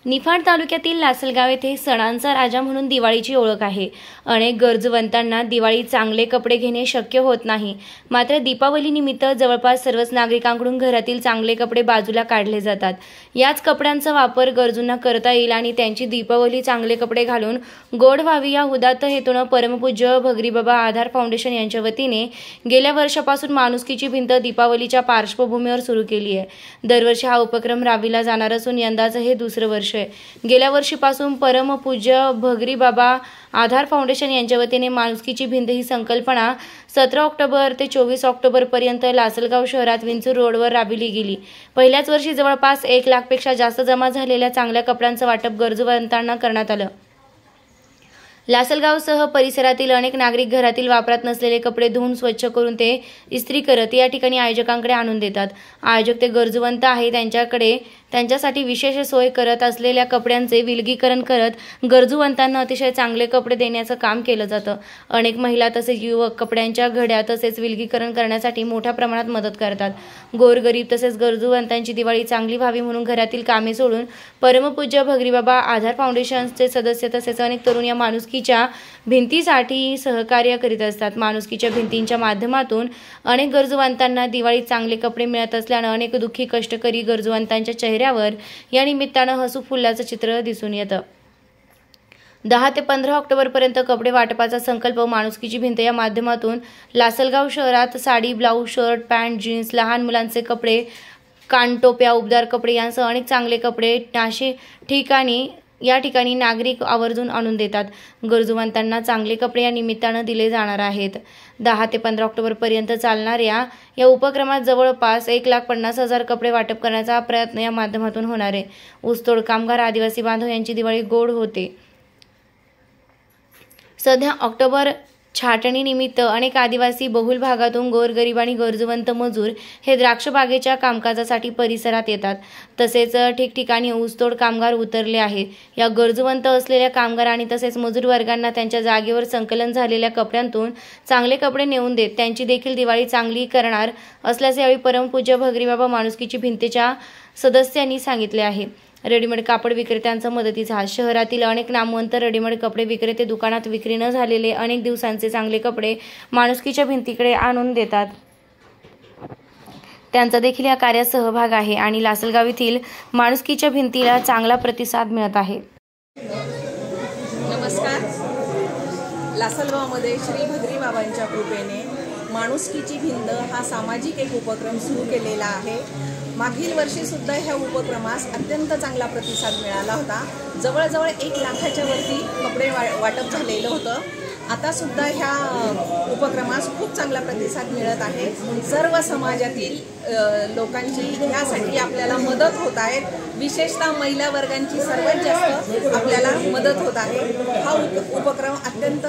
निफाड तालुक्यातील लासलगाव येथे सणांचा राजा म्हणून दिवाळीची ओळख आहे। अनेक गरजवंतांना दिवाळी चांगले कपडे घेणे शक्य होत नाही। मात्र दीपावलीनिमित्त जवळपास सर्वच नागरिकांकडून घरातील चांगले कपडे बाजूला काढले जातात। याच कपड्यांचा वापर गरजूंना करता येईल आणि त्यांची दीपावली चांगले कपडे घालून गोड व्हावी या उदात्त हेतून परमपूज्य भगरीबाबा आधार फाउंडेशन यांच्या वतीने गेल्या वर्षापासून माणुसकीची भिंत दीपावलीच्या पार्श्वभूमीवर सुरू केली आहे। दरवर्षी हा उपक्रम राबविला जाणार असून यंदाचे हे दुसरे वर्ष आहे। गेल्या वर्षीपासून परमपूज्य भगरीबाबा आधार फाउंडेशन यांच्या वतीने माणुसकीची भिंत ही संकल्पना 17 ऑक्टोबर ते 24 ऑक्टोबर पर्यंत लासलगाव शहरात विंचूर रोडवर राबविली गेली। पहिल्याच वर्षी जवळपास 1 लाखपेक्षा जास्त जमा झालेल्या चांगल्या कपड्यांचं वाटप गरजूवंतांना करण्यात आलं। लासलगावसह परिसरातील अनेक नागरिक घरातील वापरात नसलेले कपडे धुवून स्वच्छ करून ते इस्त्री करत या ठिकाणी आयोजकांकडे आणून देतात। आयोजक ते गरजूवंत आहे त्यांच्यासाठी विशेष सोय करत असलेल्या कपड्यांचे विलगीकरण करत गरजूवंतांना अतिशय चांगले कपडे देण्याचं काम केलं जातं। अनेक महिला तसेच युवक कपड्यांच्या घड्या तसेच विलगीकरण करण्यासाठी मोठ्या प्रमाणात मदत करतात। गोरगरीब तसेच गरजूवंतांची दिवाळी चांगली व्हावी म्हणून घरातील कामे सोडून परमपूज्य भगरीबाबा आधार फाउंडेशनचे सदस्य तसेच अनेक तरुण या माणुसकीच्या भिंतीसाठी सहकार्य करीत असतात। माणुसकीच्या भिंतींच्या माध्यमातून अनेक गरजूवंतांना दिवाळीत चांगले कपडे मिळत असल्याने अनेक दुःखी कष्टकरी गरजूवंतांच्या चेहऱ्यावर या निमित्तानं हसू फुलल्याचं चित्र दिसून येतं। 10 ते 15 ऑक्टोबर पर्यंत कपडे वाटपाचा संकल्प माणुसकीची भिंत या माध्यमातून लासलगाव शहरात sari, blouse, shirt, pant, jeans, लहान मुलांचे कपडे, कानटोप्या, उबदार कपडे यांसह अनेक चांगले कपडे या ठिकाणी नागरिक आवर्जून आणून देतात। गरजूवंतांना चांगले कपडे या निमित्तानं दिले जाणार आहेत। 10 ते 15 ऑक्टोबर पर्यंत चालणाऱ्या या उपक्रमात जवळपास 1,50,000 कपडे वाटप करण्याचा प्रयत्न या माध्यमातून होणार आहे। ऊसतोड कामगार, आदिवासी बांधव यांची दिवाळी गोड होते। सध्या ऑक्टोबर छाटणीनिमित्त अनेक आदिवासी बहुल भागातून गोरगरीब आणि गरजूवंत मजूर हे द्राक्ष बागेच्या कामकाजासाठी परिसरात येतात। तसेच ठिकठिकाणी ऊसतोड कामगार उतरले आहेत। या गरजूवंत असलेल्या कामगार आणि तसेच मजूर वर्गांना त्यांच्या जागेवर संकलन झालेल्या कपड्यांतून चांगले कपडे नेऊन देत त्यांची देखील दिवाळी चांगली करणार असल्याचे यावेळी परमपूज्य भगरीबाबा माणुसकीची भिंतीच्या सदस्यांनी सांगितले आहे। रेडीमेड कापड विक्रेत्यांचा मदतीचा हात। शहरातील अनेक नामवंत रेडीमेड कपडे विक्रेते दुकानात विक्री न झालेले अनेक दिवसांचे चांगले कपडे माणुसकीच्या भिंतीकडे आणून देतात। त्यांचा देखील या कार्यात सहभाग आहे आणि लासलगाव येथील माणुसकीच्या भिंतीला चांगला प्रतिसाद मिळत आहे। नमस्कार। लासलगावमध्ये श्री भगरीबाबांच्या कृपेने माणुसकीची भिंत हा सामाजिक एक उपक्रम सुरू केलेला आहे। मागील वर्षी सुद्धा ह्या उपक्रमास अत्यंत चांगला प्रतिसाद मिळाला होता। जवळजवळ 1 लाखाच्या वरती कपडे वाटप झालेलं होतं। आता सुद्धा ह्या उपक्रमास खूप चांगला प्रतिसाद मिळत आहे। सर्व समाजातील लोकांची ह्यासाठी आपल्याला मदत होत आहे। विशेषतः महिला वर्गांची सर्वात जास्त आपल्याला मदत होत आहे। हा उपक्रम अत्यंत